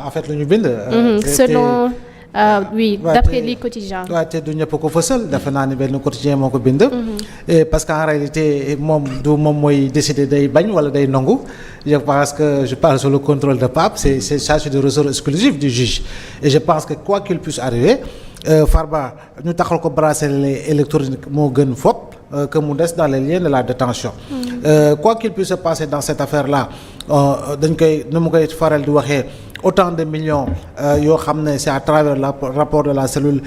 en fait lu ñu bind. Selon oui d'après li quotidien. waaw te du ñëpp ko fësal defe naa ni benn quotidien moo ko bind. parce que en réalité moom mooy décider day bañ wala day nangu je pense que je parle sous le contrôle de Pape c'est ça c'est du ressort exclusif du juge et je pense que quoi qu'il puisse arriver Farba ñu taxal ko bracelet électronique moo gën fopp que mu des dans les liens de la détention. Quoi qu'il puisse se passer dans cette affaire là dañ koy nu mu koy faral di waxee. Autant de millions yoo xam ne c'est à travers le rapport de la cellule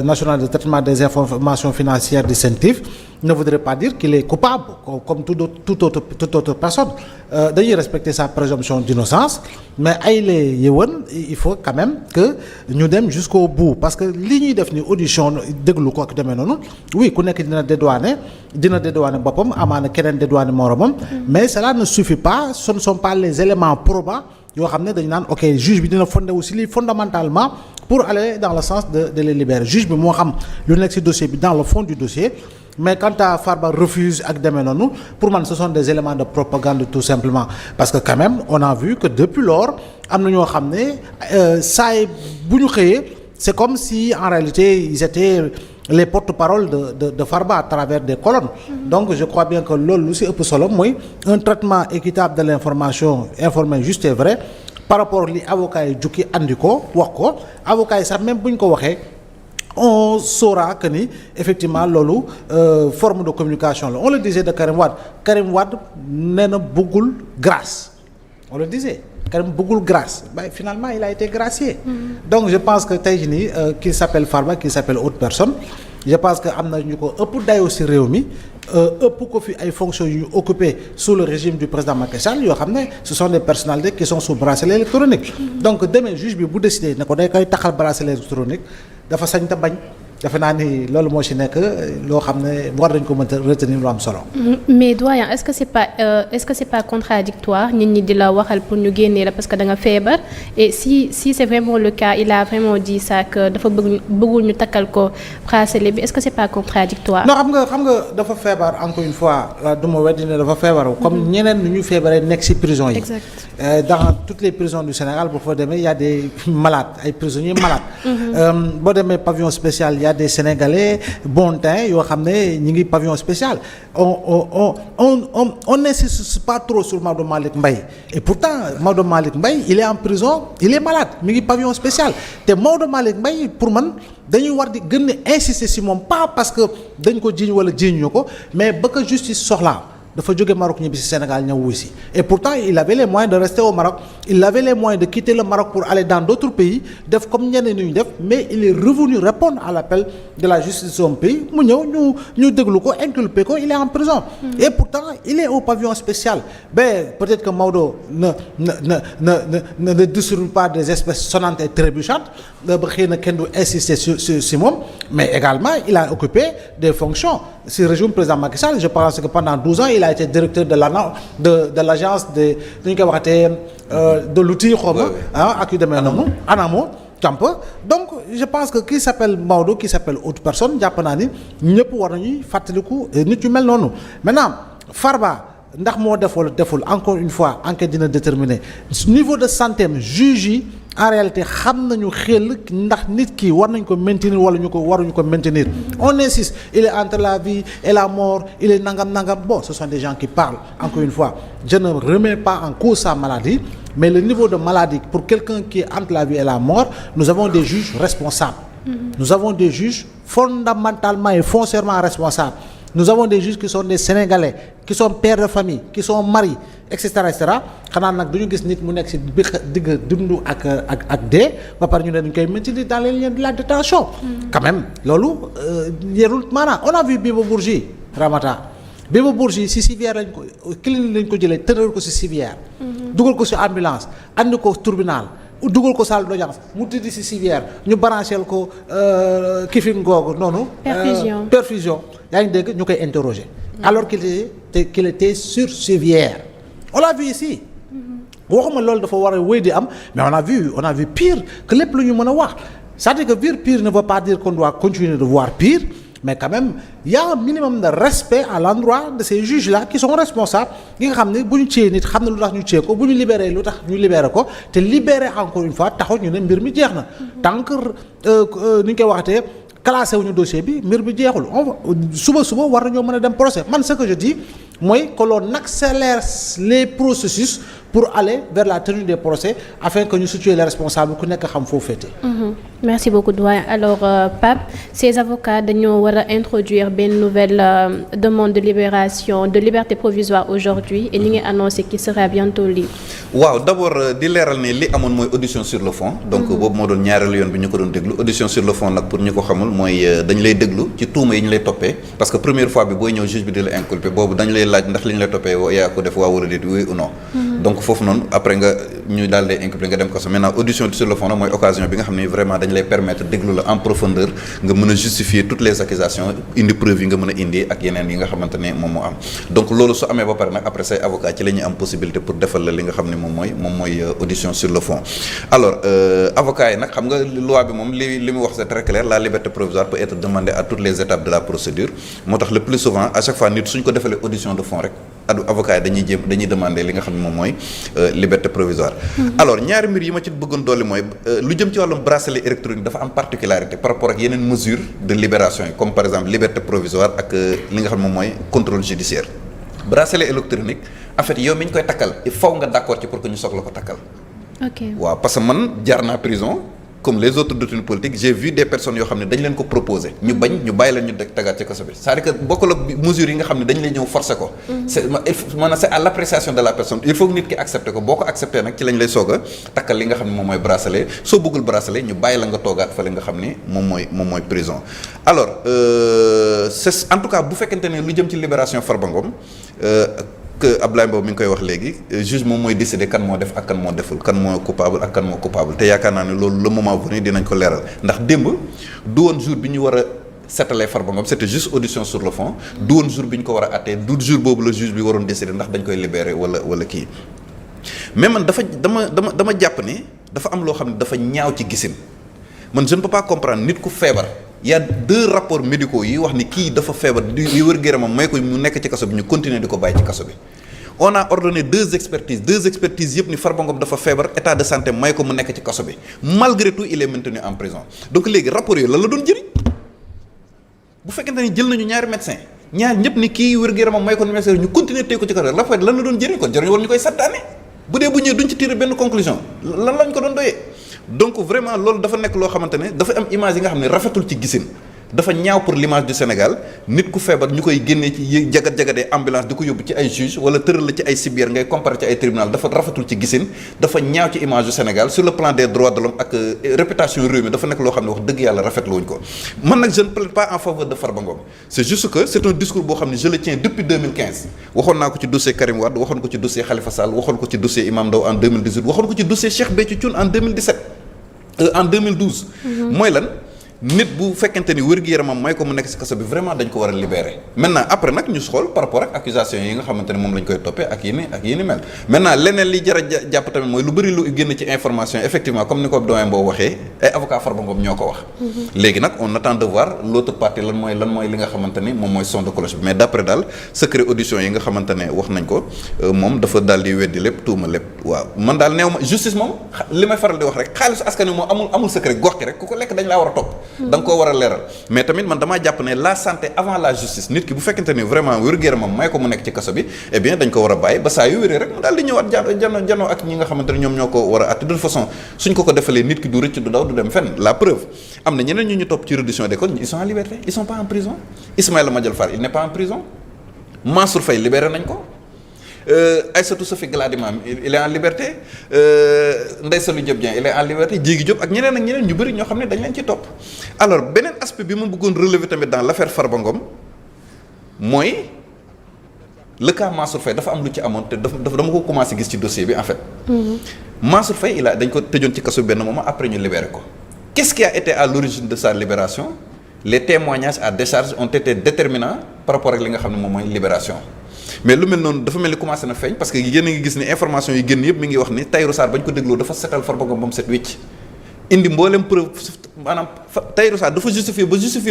nationale de traitement des informations financières du CENTIF ne voudrait pas dire qu'il est coupable comme toute autre personne dañuy respecter sa présomption d'innocence mais ay lee yëwan il faut quand même que ñu dem jusqu'au bout parce que li ñuy def ni audition déglu ko ak demee noonu oui ku nekk dina dédouaner boppam amaana keneen dédouaner moromam mais cela ne suffit pas ce ne sont pas les éléments probants yoo xam ne dañu naan ok juge bi dina fondé aussi lii fondamentalement pour aller dans le sens de les libérer juge bi moo xam lu nekk ci dossier bi dans le fond du dossier mais quand Farba refuse ak demee noonu pour man ce sont des éléments de propagande tout simplement parce que quand même on a vu que depuis lors am na ñoo xam ne saay bu ñu xëyee c'est comme si en réalité ils étaient les porte-parole de Farba à travers des colonnes. Donc je crois bien que loolu lu ci ëpp solo mooy un traitement équitable de l'information informée juste et vrai par rapport li avocat yi jukki andi ko wax ko avocat yi sax même bu ñu ko waxee on saura que ni effectivement loolu forme de communication la on le disait de Karim Wade nee na bëggul grâce on le disait Karim bëggul grâce bah, finalement il a été gracié. Donc je pense que tey jii nii qu'il s'appelle Farba qu'il s'appelle autre personne je pense que am na ñu ko ëpp dayoo ci réew mi ëpp ko fi ay fonctions yu ñu occupé sous le régime du président Macky Sall yoo xam ne ce sont des personnalités qui sont sous bracelet électronique. Donc demain juge bi bu décidé ne ko day koy taxal bracelet électronique dafa sañ ta bañ. defe naa ni loolu moo ci nekk loo xam ne war nañ ko mën a retenir lu am solo. mais doyen est-ce que c'est pas contradictoire nit ñi di la waxal pour ñu génnee la parce que da nga feebar et si c'est vraiment le cas il a vraiment dit ça que dafa bëggul ñu takkal ko bracelet bi est-ce que c'est pas contradictoire. non xam nga dafa feebar encore une fois du ma weddi ne dafa feebar. comme ñeneen nu ñu feebaree nekk ci prison yi. exact dans toutes les prisons du Sénégal boo fa demee y a des malades ay prisonniers malades. boo demee pavillon spécial y a des Sénégalais bon teint yoo xam ne ñi ngi pavillon spécial on n'insiste pas trop sur Maodo Malick Mbaye et pourtant Maodo Malick Mbaye il est en prison il est malade mi ngi pavillon spécial te Maodo Malick Mbaye pour man dañuy war di gën a insister ci moom pas parce que dañ ko jiiñ wala jiiñu ko mais ba ko justice soxlaa dafa jóge Maroc ñibbi ci Sénégal ñëw wuy si et pourtant il avait les moyens de rester au Maroc il avait les moyens de quitter le Maroc pour aller dans d'autres pays def comme ñeneen ñu def mais il est revenu répondre à l'appel de la justice de son pays mu ñëw ñu déglu ko inculpé ko il est en prison et pourtant il est au pavillon spécial ben peut-être que Maodo ne distribue pas des espèces sonnantes et trébuchantes ba xëy na kenn du insister sur moom mais également il a occupé des fonctions si régime président Macky Sall je pense que pendant 12 ans il a été directeur de l'agence de dañu koy waxatee de l'outil xawma ak yu demee noonu ANAMO donc je pense que qui s'appelle Maodo qui s'appelle autre personne jàpp naa ni ñëpp war nañuy fàttaliku nit yu mel noonu maintenant Farba ndax moo def wala deful encore une fois enquête dina déterminer niveau de santé am juge yi en réalité xam nañu xel ndax nit ki war nañ ko maintenir wala ñu ko waruñu ko maintenir on insiste il est entre la vie et la mort il est nangam bon ce sont des gens qui parlent encore une fois je ne remets pas en cause sa maladie mais le niveau de maladie pour quelqu'un qui est entre la vie et la mort nous avons des juges responsables nous avons des juges fondamentalement et foncièrement responsables nous avons des juges qui sont des Sénégalais qui sont pères de famille qui sont maris et cetera xanaa nag duñu gis nit mu nekk ci digg dundu ak dee ba pare ñu ne dañu koy maintenir dans les liens de la détention quand même loolu yerul maanaam on a vu Bibo Bourgi Ramata Bibo Bourgi ci civière lañ ko clinique lañ ko jëlee tëral ko ci civière dugal ko ci ambulance andi ko tribunal dugal ko salle d'audience mu tëdd ci civière ñu brancheel ko kifin googu noonu perfusion yaa ngi dégg ñu koy interroger alors qu'il était sur civière on l'a vu ici waxuma loolu dafa war a wéy di am mais on a vu pire que lépp lu ñu mën a wax c'est-à-dire que pire ne veut pas dire qu'on doit continuer de voir pire mais quand même il y a un minimum de respect à l'endroit de ces juges là qui sont responsables yi nga xam ne bu ñu ciyee nit xam ne lu tax ñu ciyee ko bu ñu libéré lu tax ñu libéré ko te libéré encore une fois taxul ñu ne mbir mi jeex na tant que ni ñu koy waxatee classé wuñu dossier bi mbir bi jeexul suba war nañoo mën a dem procès man ce que je dis mooy que l'on accélère les processus pour aller vers la tenue des procès afin que ñu situer les responsables ku nekk xam foofu féete. Merci beaucoup doyen alors Pape ces avocats dañoo war a introduire benn nouvelle demande de libération de liberté provisoire aujourd'hui et ñi ngi annoncé qu'il sera bientôt libre. waaw d'abord di leeral ni li amoon mooy audition sur le fond. donc boobu moo doon ñaareelu yoon bi ñu ko doon déglu audition sur le fond nag pour ñu ko xamul mooy dañ lay déglu ci tuuma yi ñu lay toppee parce que première fois bi booy ñëw juge bi di la inculpé boobu dañ lay laaj ndax li ñu lay toppee yaa ko def waa wala déet oui ou non. donc foofu noonu après nga ñu daal di inculpé nga dem ko sa maintenant audition sur le fond nag mooy occasion bi nga xam ne vraiment dañ lay permettre déglu la en profondeur nga mën a justifier toutes les accusations indi preuve yi nga mën a indi ak yeneen yi nga xamante ne moom moo am donc loolu su amee ba pare nag après say avocat ci la ñuy am possibilité pour defal la li nga xam ne moom mooy audition sur le fond alors avocats yi nag xam nga loi bi moom li mu wax c'est très clair la liberté provisoire peut être demandée à toutes les étapes de la procédure moo tax le plus souvent à chaque fois nit suñ ko defalee audition de fond rek avocat yi dañuy demander li nga xam ne moom mooy liberté provisoire alors ñaari mbir yi ma ci bëggoon dolli mooy lu jëm ci wàllum bracelet électronique dafa am particularité par rapport ak yeneen mesures de libération yi comme par exemple liberté provisoire ak li nga xam ne moom mooy contrôle judiciaire bracelet électronique en fait yow mi ñu koy takkal il faut nga d'accord ci pour que ñu soog la ko takkal waaw parce que man jaar naa prison comme les autres détenus politiques j'ai vu des personnes yoo xam ne dañ leen ko proposer ñu bañ ñu bàyyi leen ñu tagaat ci kaso bi c'est-à-dire que bokkul ak mesures yi nga xam ne dañ lay ñëw forcer ko c'est maanaam c'est à l'appréciation de la personne il faut que nit ki accepter ko boo ko accepter nag ci lañ lay soog a takkal li nga xam ne moom mooy bracelet soo bëggul bracelet ñu bàyyi la nga toogaat fa li nga xam ne moom mooy prison alors c'est en tout cas bu fekkente ne lu jëm ci libération Farba Ngom que Abdoulaye Mbow mi ngi koy wax léegi juge moom mooy décider kan moo def ak kan moo deful kan moo coupable ak kan moo coupable te yaakaar naa ne loolu le moment venu dinañ ko leeral ndax démb du woon jour bi ñu war a setalee Farba Ngom c'était juste audition sur le fond du woon jour bi ñu ko war a àttee du jour boobu la juge bi waroon décider ndax dañ koy libérer wala kii mais man dama jàpp ne dafa am loo xam ne dafa ñaaw ci gisin man je ne peux pas comprendre nit ku feebar il y a 2 rapports médicaux yi wax ni kii dafa feebar di wér-gu-yaramam may ko mu nekk ci kaso bi ñu continuer di ko bàyyi ci kaso bi on a ordonné 2 expertises yëpp ni Farba Ngom dafa feebar état de santé may ko mu nekk ci kaso bi malgré tout il est maintenu en prison donc léegi rapport yooyu lan la doon jëriñ bu fekkente ni jël nañu ñaari médecin ñaar ñëpp ni kii wér-gu-yaramam may ko nu ñu continuer tey ko ci kaso bi rapport lan la doon jëriñ kon jëriñ war ñu koy santaane bu dee bu ñëwee duñ ci tirer benn conclusion lan lañ ko doon doyee donc vraiment loolu dafa nekk loo xamante ne dafa am image yi nga xam ne rafetul ci gisin dafa ñaaw pour l'image du Sénégal nit ku feebar ñu koy génnee ci jagat-jagadee ambulance di ko yóbbu ci ay juge wala tëral la ci ay civière ngay comparer ci ay tribunal dafa rafetul ci gisin dafa ñaaw ci image du Sénégal sur le plan des droits de l'homme ak réputation réew mi dafa nekk loo xam ne wax dëgg yàlla rafetlu wuñ ko man nag je ne plaide pas en faveur de Farba Ngom c'est juste que c'est un discours boo xam ne je le tiens depuis 2015 waxoon naa ko ci dossier Karim Wade waxoon ko ci dossier Khalifa Sall waxoon ko ci dossier Imam Ndao en 2018 waxoon ko ci dossier Cheikh Béthio Thioune en 2012 mooy lan nit bu fekkente ni wér-gu-yaramam may ko mu nekk ci kaso bi vraiment dañ ko war a libérer maintenant après nag ñu xool par rapport ak accusation yi nga xamante ne moom lañ koy toppee ak yi ni mel maintenant leneen li jar a jàpp tamit mooy lu bëri lu génn ci information effectivement comme ni ko doyen boo waxee ay avocat Farba Ngom ñoo ko wax léegi nag on attend de voir l'autre partie lan mooy li nga xamante ni moom mooy son de cloche bi mais d'après daal secret audition yi nga xamante ne wax nañ ko moom dafa daal di weddi lépp tuuma lépp waaw man daal neew ma justice moom li may faral di wax rek xaalisu askan wi moom amul secret gox ki rek ku ko lekk dañ laa war a topp da nga koo war a leeral mais tamit man damaa jàpp ne la santé avant la justice nit ki bu fekkente ni vraiment wér-gu-yaramam may ko mu nekk ci kaso bi eh bien dañ ko war a bàyyi ba saa yu wéree rek mu daal di ñëwaat janoo ak ñi nga xamante ne ñoom ñoo ko war a àtte de toute façon suñ ko defalee nit ki du rëcc du daw du dem fenn la preuve am na ñeneen ñu topp ci reddition des comptes ils sont en liberté ils sont pas en prison Ismaïla Madior Fall il n'est pas en prison Mansour Faye libéré nañ ko Aïssatou Sophie Gladima il est en liberté Ndeye Saly Diop Dieng il est en liberté Djigui Diop ak ñeneen ñu bëri ñoo xam ne dañ leen ci topp alors beneen aspect bi ma bëggoon relever tamit dans l'affaire Farba Ngom mooy le cas Mansour Faye dafa am lu ci amoon te dama ko commencé gis ci dossier bi en fait Mansour Faye dañ ko tëjoon ci kaso benn moment après ñu libéré ko qu'est-ce qui a été à l'origine de sa libération les témoignages à décharge ont été déterminants par rapport ak li nga xam ne moom mooy libération mais lu mel noonu dafa mel ni commencé na feeñ parce que yéen a ngi gis ni information yi génn yëpp mi ngi wax ni Tahirou Sarr bañ ko dégloo dafa setal Farba Ngom ba mu set wécc indi mboolem preuve maanaam Tahirou Sarr dafa justifier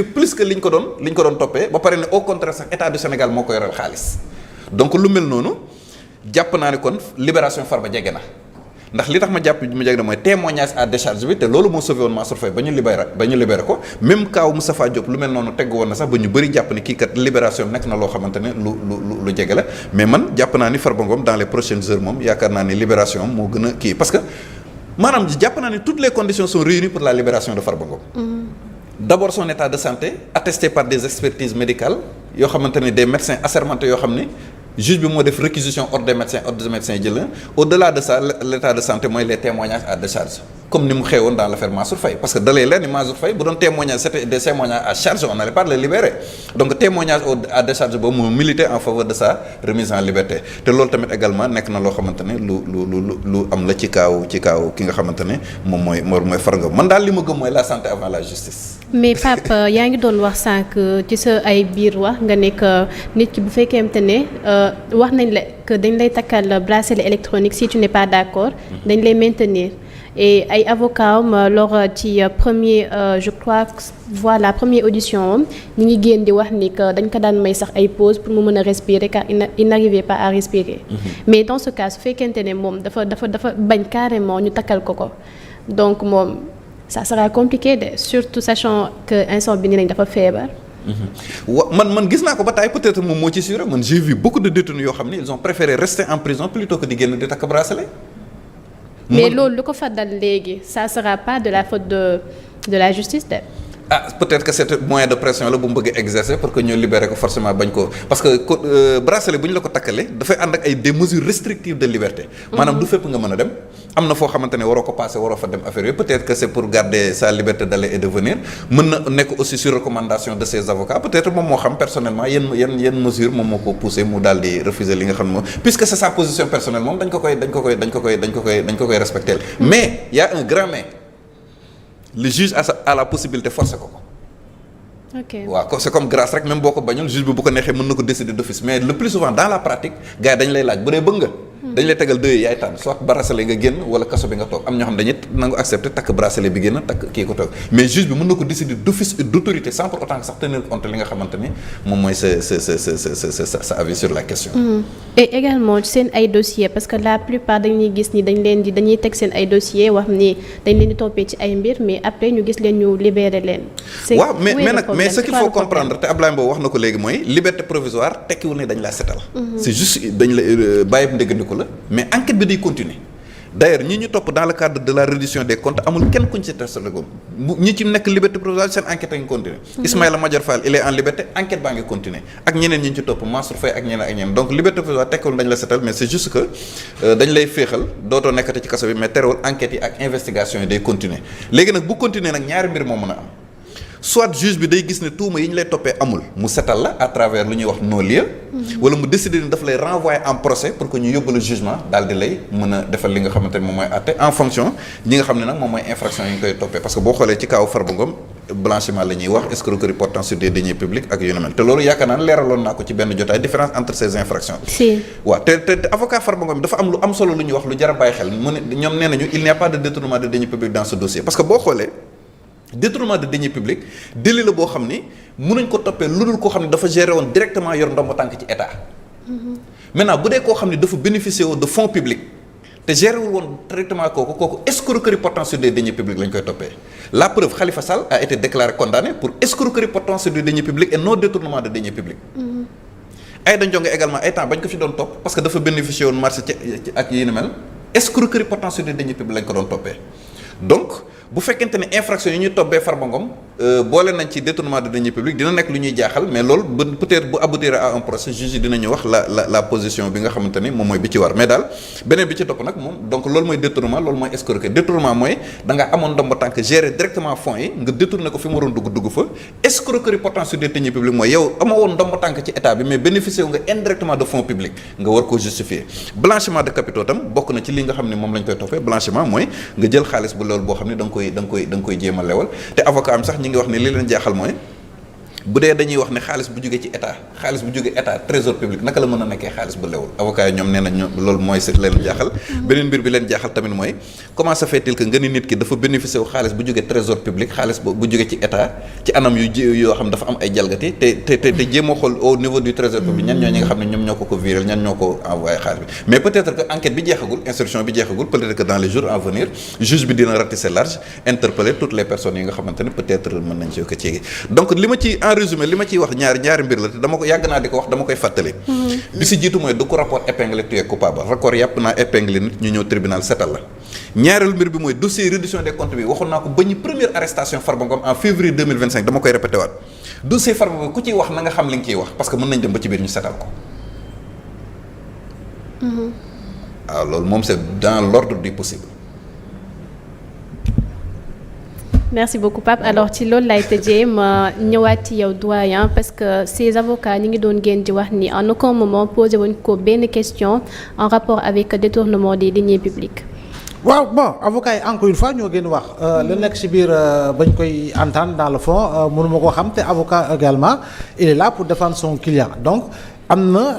plus que liñ ko doon toppee ba pare ne au contraire sax état du Sénégal moo ko yoral xaalis donc lu mel noonu jàpp naa ne kon libération Farba jege na ndax li tax ma jàpp mu jege na mooy témoignage à décharge bi te loolu moo sauvé woon Mansour Faye ba ñu libéré ko même kaaw Moustapha Diop lu mel noonu tegg woon na sax ba ñu bëri jàpp ni kii kat libération nekk na loo xamante ne lu jege la mais man jàpp naa ni Farba Ngom dans les prochaines heures moom yaakaar naa ni libération moo gën a kii parce que maanaam jàpp naa ni toutes les conditions sont réunies pour la libération de Farba Ngom. D'abord son état de santé attesté par des expertises médicales yoo xamante ne des médecins assermentés yoo xam ni juge bi moo def réquisition ordre des médecins jël au-delà de ça l'état de santé mooy les témoignages à décharge comme ni mu xewoon dans l'affaire Mansour Faye parce que dalee leer ni Mansour Faye bu doon témoignage c'était des témoignages à charge on n'allait pas le libérer donc témoignage à décharge boobu mu militer en faveur de sa remise en liberté te loolu tamit également nekk na loo xamante ne lu am la ci kaaw ki nga xamante ne moom mooy Farba Ngom man daal li ma gëm mooy la santé avant la justice. mais Pape yaa ngi doon wax sànq ci sa ay biir wax nga nekk nit ki bu fekkente ne wax nañ la que dañ lay takkal bracelet électronique si tu n'es pas d'accord dañ lay maintenir et ay avocats am lors ci premier je crois voilà première audition am ñi ngi génn di wax ni que dañ ko daan may sax ay pause pour mu mën a respirer car il n'arrivait pas à respirer mais dans ce cas su fekkente ne moom dafa bañ carrément ñu takkal ko donc moom ça sera compliqué surtout sachant que instant bi ni nañ dafa feebar. man gis naa ko ba taay peut-être moom moo ci sûr man j'ai vu beaucoup de détenus yoo xam ne ils ont préféré rester en prison plutôt que di génn di takk bracelet. mais loolu lu ko fa dal léegi ça sera pas de la faute de la justice de. peut-être que c'est moyen de pression la bu mu bëgg exercer pour que ñu libérer ko forcément bañ ko parce que bracelet bu ñu la ko takkalee dafay ànd ak des mesures restrictives de liberté. maanaam du fépp nga mën a dem. am na foo xamante ne waroo ko passer waroo fa dem affaire yooyu peut-être que c'est pour garder sa liberté d'aller et de venir mën na nekk aussi sur recommandation de ses avocats peut-être moom moo xam personnellement yenn mesures moom moo ko poussé mu daal di refuser li nga xam ne moom puisque c'est sa position personnelle moom dañ ko koy respecter mais y a un grand mais le juge a la possibilité forcer ko. ok waaw c'est comme grâce rek même boo ko bañul juge bi bu ko neexee mën na ko décider d'office mais le plus souvent dans la pratique gars yi dañ lay laaj bu dee bëgg nga. dañ lay tegal deux yaay tànn soit bracelet nga génn wala kaso bi nga toog am ñoo xam dañuy nangu accepter takk bracelet bi génn takk kii ko toog mais juge bi mën na ko décider d'office et d'autorité sans pour autant que sax tenir compte li nga xamante ni moom mooy sa avis sur la question. et également seen ay dossiers parce que la plupart dañuy gis ni dañuy teg seen ay dossiers wax ni dañ leen di toppee ci ay mbir mais après ñu gis leen ñu libérer leen. waaw mais ce qu'il faut comprendre te Ablaye Mbow wax na ko léegi mooy liberté provisoire tekkiwul ne dañ laa setal. c'est juste dañ la bàyyi ndéggandiku la mais enquête bi day continuer d'ailleurs ñi ñu topp dans le cadre de la reddition des comptes amul kenn kuñ ci testé ko ñi ci nekk liberté provisoire seen enquête a ngi continuer. Ismaïla Madior Fall il est en liberté enquête baa ngi continuer ak ñeneen ñi ñu ci topp Mansour Faye ak ñeneen donc liberté provisoire tekkiwul dañ la setal mais c'est juste que dañ lay féexal dootoo nekkati ci kaso bi mais terewul enquête yi ak investigation yi day continuer léegi nag bu continuer nag ñaari mbir moo mën a am. soit juge bi day gis ne tuuma yi ñu lay toppee amul mu setal la à travers lu ñuy wax non-lieu wala mu décider ni daf lay renvoyer en procès pour que ñu yóbbu le jugement daal di lay mën a defal li nga xamante ne moom mooy àtte en fonction ñi nga xam ne nag moom mooy infraction yi ñu koy toppee parce que boo xoolee ci kaw Farba Ngom blanchiment la ñuy wax escroquerie portant sur des deniers publics ak yu ne mel te loolu yaakaar naa ne leeraloon naa ko ci benn jotaay différence entre ces infractions waaw te avocat Farba Ngom dafa am lu am solo lu ñuy wax lu jar a bàyyi xel mu ne ñoom nee nañu il n'y a pas de détournement de deniers publics dans ce dossier parce que boo xoolee détournement de deniers publics délit la boo xam ni mënuñ ko toppee lu dul koo xam ne dafa gérer woon directement yor ndombo tànk ci état. maintenant bu dee koo xam ne dafa bénéficier woon de fonds publics te gérer wul woon directement kooku escroquerie portant sur des deniers publics lañ koy toppee. la preuve Khalifa Sall a été déclaré condamné pour escroquerie portant sur des deniers publics et non détournement de deniers publics. Aïda Ndiongue également ay temps bañ ko fi doon topp parce que dafa bénéficier woon marché ci ak yi ni mel escroquerie portant sur des deniers publics lañ ko doon toppee donc. bu fekkente ne infraction yi ñuy toppee Farba Ngom boole nañ ci détournement de deniers publics dina nekk lu ñuy jaaxal mais loolu peut-être bu aboutir à un procès juge dinañu wax la position bi nga xamante ni moom mooy bi ci war mais daal beneen bi ci topp nag moom donc loolu mooy détournement loolu mooy escroquerie détournement mooy da nga amoon ndombo tànk gérer directement fonds yi nga détourné ko fi mu waroon dugg fa escroquerie portant sur des deniers publics mooy yow amoo woon ndombo tànk ci état bi mais bénéficié wu nga indirectement de fonds publics nga war koo justifier blanchiment de capitaux tam bokk na ci li nga xam ne moom lañ koy toppee blanchiment mooy nga jël xaalis bu loolu boo xam ne da nga koy jéem a lewal te avocat am sax ñi ngi wax ne li leen jaaxal mooy bu dee dañuy wax ne xaalis bu jógee ci état xaalis bu jógee état trésor public naka la mën a nekkee xaalis bu lewul avocat yi ñoom nee nañ loolu mooy si leen jaaxal beneen mbir bi leen jaaxal tamit mooy comment ça fait-il que nga ni nit ki dafa bénéficier wu xaalis bu jógee trésor public xaalis bu jógee ci état ci anam yoo xam dafa am ay jalgati te jéemoo xool au niveau du trésor public ñan ñoo ñi nga xam ne ñoom ñoo ko viréel ñan ñoo ko envoyé xaalis bi mais peut-être que enquête bi jeexagul instruction bi jeexagul peut-être que dans les jours à venir juge bi dina ratisser large interpeller toutes les personnes yi nga xamante ne peut-être mën nañ ci ko ceegi donc li ma ci en résumé li ma ciy wax ñaari mbir la te dama ko yàgg naa di ko wax dama koy fàttali bi si jiitu mooy du ko rapport épinglé tu es coupable rapport yàpp naa épinglé nit ñu ñëw tribunal setal la ñaareelu mbir bi mooy dossier reddition des comptes bi waxoon naa ko ba ñu première arrestation Farba Ngom en février 2025 dama koy répété waat dossier Farba Ngom ku ciy wax na nga xam li nga ciy wax parce que mën nañ dem ba ci biir ñu setal ko waaw loolu moom c'est dans l'ordre du possible. Merci beaucoup Pape alors ci loolu lay tëjee ma ñëwaat ci yow doyen parce que ces avocats ñi ngi doon génn di wax ni en aucun moment posé wuñ ko benn question en rapport avec détournement des deniers publics. waaw bon avocat yi encore une fois ñoo gën wax la nekk ci biir bañ koy entendre dans le fond mënuma koo xam te avocat également il est là pour défendre son client donc am na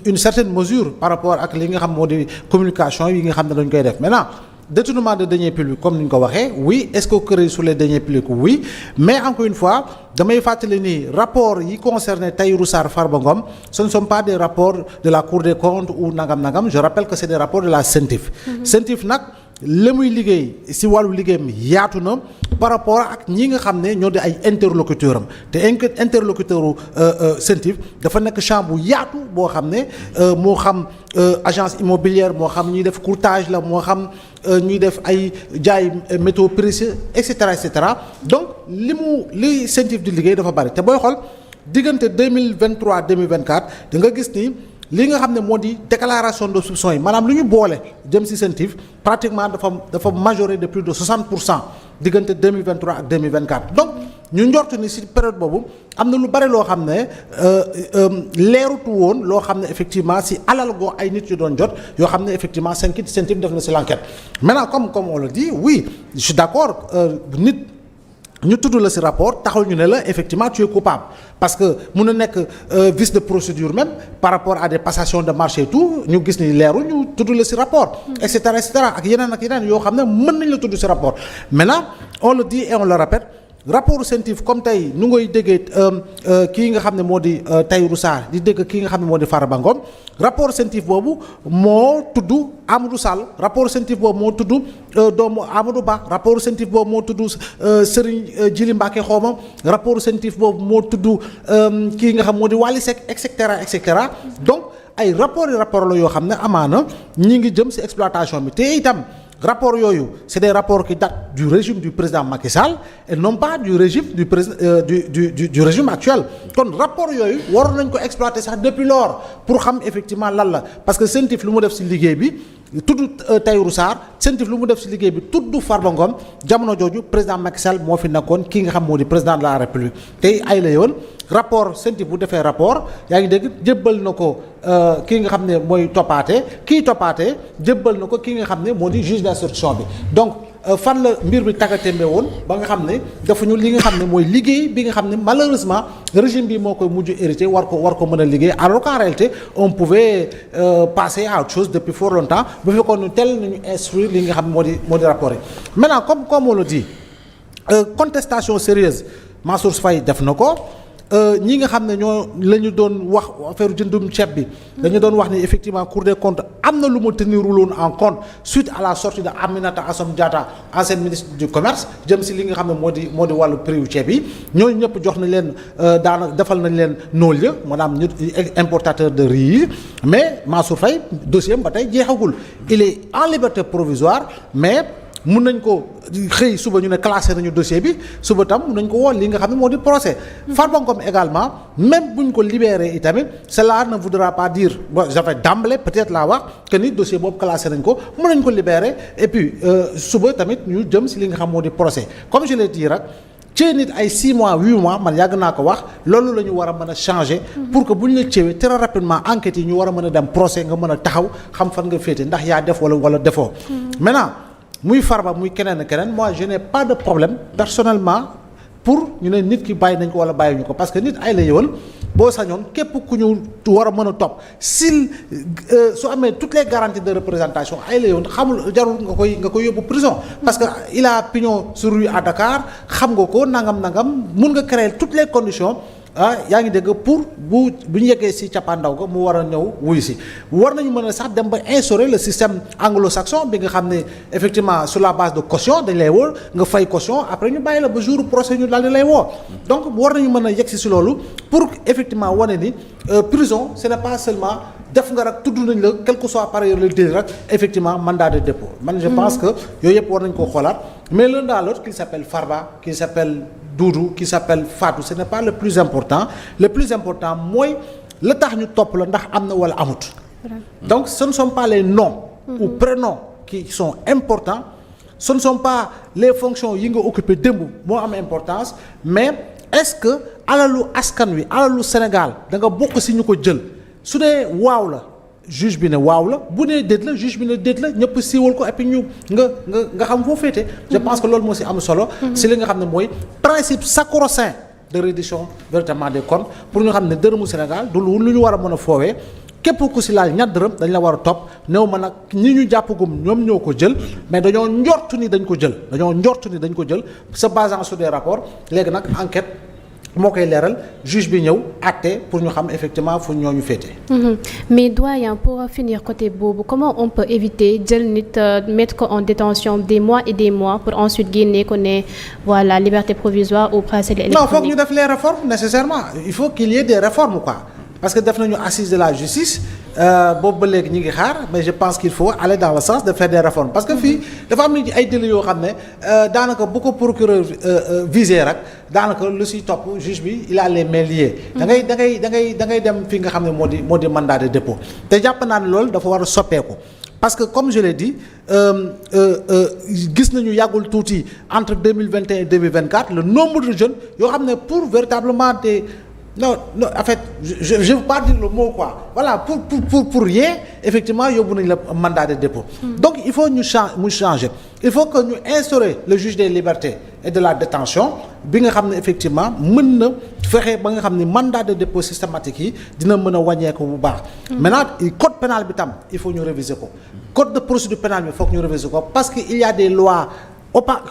une certaine mesure par rapport ak li nga xam moo di communication yi nga xam ne dañ koy def maintenant détournement de deniers publics comme ni ñu ko waxee oui escroquerie sur les deniers publics oui mais encore une fois damay fàttali ni rapport yi concerné Tahirou Sarr Farba Ngom ce ne sont pas des rapports de la Cour des comptes ou nangam je rappelle que c'est des rapports de la CENTIF. CENTIF nag la muy liggéey ci wàllu liggéeyam yaatu na par rapport ak ñi nga xam ne ñoo di ay interlocuteurs am te interlocuteur u CENTIF dafa nekk champ bu yaatu boo xam ne moo xam agence immobilière moo xam ñuy def courtage la moo xam ñuy def ay jaay métaux précieux et cetera donc li CENTIF di liggéey dafa bari te booy xool diggante 2023 2024 da nga gis ni li nga xam ne moo di déclaration de soupçons yi maanaam lu ñu boole jëm ci CENTIF pratiquement dafa majoré de plus de 60% diggante 2023 ak 2024 donc ñu njort ni ci période boobu am na lu bari loo xam ne leerutu woon loo xam ne effectivement ci alal goo ay nit yu doon jot yoo xam ne effectivement CENTIF def na ci l'enquête maintenant comme on le dit oui je suis d'accord nit ñu tudd la ci rapport taxul ñu ne la effectivement tu es coupable parce que mun na nekk vice de procédure même par rapport à des passations de marché et tout ñu gis ni leeru ñu tudd la ci rapport et cetera ak yeneen yoo xam ne mën nañ la tudd ci rapport maintenant on le dit et on le répète rapport CENTIF comme tey nu ngay déggee kii nga xam ne moo di Tahirou Sarr di dégg kii nga xam ne moo di Farba Ngom rapport CENTIF boobu moo tudd Amadou Sall rapport CENTIF boobu moo tudd doomu Amadou Ba rapport CENTIF boobu moo tudd Serigne Djili Mbacké xawma rapport CENTIF boobu moo tudd kii nga xam moo di Wally Seck et cetera donc ay rapport la yoo xam ne amaana ñi ngi jëm ci exploitation bi te itam rapport yooyu c'est des rapports qui datent du régime du président Macky Sall et non pas du régime du président du régime actuel kon rapport yooyu waroon nañ ko exploiter sax depuis lors pour xam effectivement lan la parce que CENTIF lu mu def ci liggéey bi tudd Tahirou Sarr CENTIF lu mu def ci liggéey bi tudd Farba Ngom jamono jooju président Macky Sall moo fi nekkoon kii nga xam moo di président de la République tey ay la yoon rapport CENTIF bu defee rapport yaa ngi dégg jébbal na ko kii nga xam ne mooy toppaate jébbal na ko kii nga xam ne moo di juge d'instruction bi donc fan la mbir bi tàggatémbe woon ba nga xam ne defuñu li nga xam ne mooy liggéey bi nga xam ne malheureusement régime bi moo koy mujj hérité war ko mën a liggéey alors qu'en réalité on pouvait passer à autre chose depuis fort longtemps bu fekkoon ñu tel nañu instruire li nga xam ne moo di rapport yi maintenant comme on le dit contestation sérieuse Mansour Faye def na ko ñi nga xam ne ñoo la ñu doon wax affaire jëndum ceeb bi dañu doon wax ni effectivement Cour des comptes am na lu mu teniruloon en compte suite à la sortie de Aminata Assome Diatta ancienne ministre du commerce jëm si li nga xam ne moo di wàllu prix yu ceeb yi ñooñu ñëpp jox nañ leen daanaka defal nañ leen nool maanaam ñu importateur de riz yi mais Mansour Faye dossier am ba tey jeexagul il est en liberté provisoire mais mun nañ ko xëy suba ñu ne classé nañu dossier bi suba tam mun nañ ko woo li nga xam ne moo di procès Farba Ngom également même buñ ko libéré itamit cela ne voudra pas dire j'avais d'emblée peut-être laa wax que ni dossier boobu classé nañ ko mun nañ ko libéré et puis suba tamit ñu jëm si li nga xam moo di procès comme je l'ai dit rek cee nit ay 6 mois 8 mois man yàgg naa ko wax loolu la ñu war a mën a changer pour que bu ñu la ceewee très rapidement enquêtes yi ñu war a mën a dem procès nga mën a taxaw xam fan nga féete ndax yaa def wala defoo maintenant muy Farba muy keneen moi je n'ai pas de problème personnellement pour ñu ne nit ki bàyyi nañ ko wala bàyyiwuñu ko parce que nit ay la yëwal boo sañoon képp ku ñu war a mën a topp su amee toutes les garanties de représentation ay la yëwal xamul jarul nga koy yóbbu prison parce que il a pignon sur rue à Dakar xam nga ko nangam mun nga créer toutes les conditions yaa ngi dégg pour bu ñu yeggee ci cappaandaw ga mu war a ñëw wuyu si war nañu mën a sax dem ba instaurer le système anglo-saxon bi nga xam ne effectivement sur la base de caution dañ lay woo nga fay caution après ñu bàyyi la ba jour procès ñu daal di lay woo donc war nañu mën a yegg ci loolu pour effectivement wane ni prison ce n'est pas seulement def nga rek tudd nañ la quel que soit par ailleurs le délit rek effectivement mandat de dépôt man je pense que yooyu yëpp war nañ koo xoolaat mais l'un dans l'autre qu'il s'appelle Farba qu'il s'appelle Doudou qui s'appelle Fatou ce n'est pas le plus important mooy la tax ñu topp la ndax am na wala amut donc ce ne sont pas les noms ou prénoms qui sont importants ce ne sont pas les fonctions yi nga occupé démb moo am importance mais est-ce que alalu askan wi alalu Sénégal da nga bokk ci ñu ko jël su dee waaw la juge bi ne waaw la bu nee déet la juge bi ne déet la ñëpp siiwal ko et puis ñu nga xam foo féete je pense que loolu moo ci am solo ci li nga xam ne mooy principe sacro-saint de reddition véritablement des comptes pour ñu xam ne dërëmu Sénégal du lu ñu war a mën a foowee képp ku ci laal ñaar dërëm dañ la war a topp néew ma nag ñi ñu jàppagum ñoom ñoo ko jël mais dañoo njortu ni dañ ko jël se basant sur des rapports léegi nag enquête moo koy leeral juge bi ñëw àtte pour ñu xam effectivement fu ñooñu féete. Mais doyen pour finir côté boobu comment on peut éviter jël nit mettre ko en détention des mois et des mois pour ensuite génne ko ne voilà liberté provisoire ou bracelet électronique. Non, faut que ñu def les réformes nécessairement il faut qu'il y ait des réformes quoi parce que def nañu assise de la justice boobu ba léegi ñu ngi xaar mais je pense qu'il faut aller dans le sens de faire des réformes parce que fii dafa am ni ay délits yoo xam ne daanaka bu ko procureur visé rek daanaka lu siy topp juge bi il a les mains liées. da ngay dem fi nga xam ne moo di mandat de dépôt te jàpp naa ne loolu dafa war a soppeeku. parce que comme je l'ai dit gis nañu yàggul tuuti entre 2021 et 2024 le nombre de jeunes yoo xam ne pour véritablement des non en fait je veux pas dire le mot quoi voilà pour rien effectivement yóbbu nañu la mandat de dépôt. Donc il faut ñu changer il faut que ñu instaurer le juge des libertés et de la détention bi nga xam ne effectivement mën na fexe ba nga xam ne mandat de dépôt systématique yi dina mën a wàññeeku bu baax. Maintenant code pénal bi tam il faut ñu réviser ko code de procédure pénale bi foog ñu réviser ko parce que il y a des lois.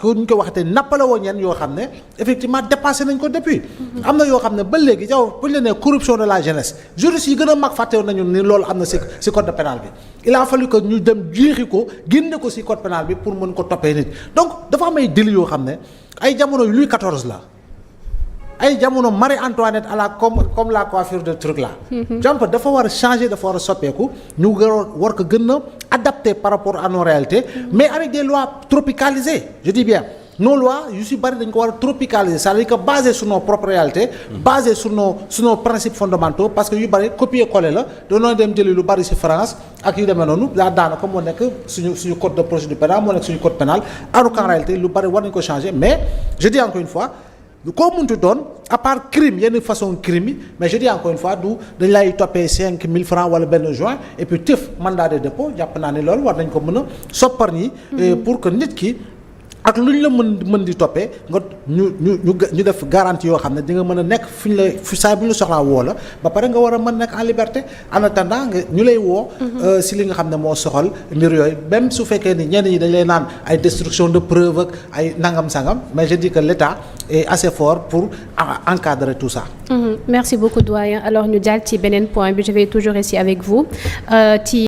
ko ñu ko waxatee nappale woon ñenn yoo xam ne effectivement dépassé nañ ko depuis. am na yoo xam ne ba léegi yow bu ñu la nee corruption de la jeunesse juristes yi gën a mag fàttewoon nañu ni loolu am na ci code pénal bi il a fallu que ñu dem jeexi ko génne ko ci code pénal bi pour mën ko toppee nit donc dafa am ay délits yoo xam ne ay jamono yu Louis XIV la ay jamono Marie-Antoinette à la comme la coiffure de truc là. donc dafa war a changer dafa war a soppeeku ñu war ko gën a adapté par rapport à nos réalités mais avec des lois tropicalisées je dis bien nos lois yu si bari dañ ko war a tropicaliser c'est-à-dire que basé sur nos propres réalités basé sur nos principes fondamentaux parce que yu bari copier-coller la dañoo dem jëli lu bari ci France ak yu demee noonu daanaka moo nekk suñu code de procédure pénale moo nekk suñu code pénal alors qu'en réalité lu bari war nañ ko changer mais je dis encore une fois koo muntu doon à part crime yenn façon crime yi mais je dis encore une fois dañ lay toppee 5000 francs wala benn juin et puis tëf mandat de dépôt jàpp naa ne loolu war nañ ko mën a soppar ñi pour que nit ki ak lu ñu la mën di toppee nga ñu def garantie yoo xam ne di nga mën a nekk fu ñu la saa bu ñu la soxlaa woo la ba pare nga war a mën nekk en liberté en attendant nga ñu lay woo si li nga xam ne moo soxal mbir yooyu même su fekkee ni ñenn ñi dañ lay naan ay destruction de preuve ak ay nangam sangam mais je dis que l'État est assez fort pour encadrer tout ça. Merci beaucoup doyen alors ñu jàll ci beneen point bi je vais toujours rester avec vous ci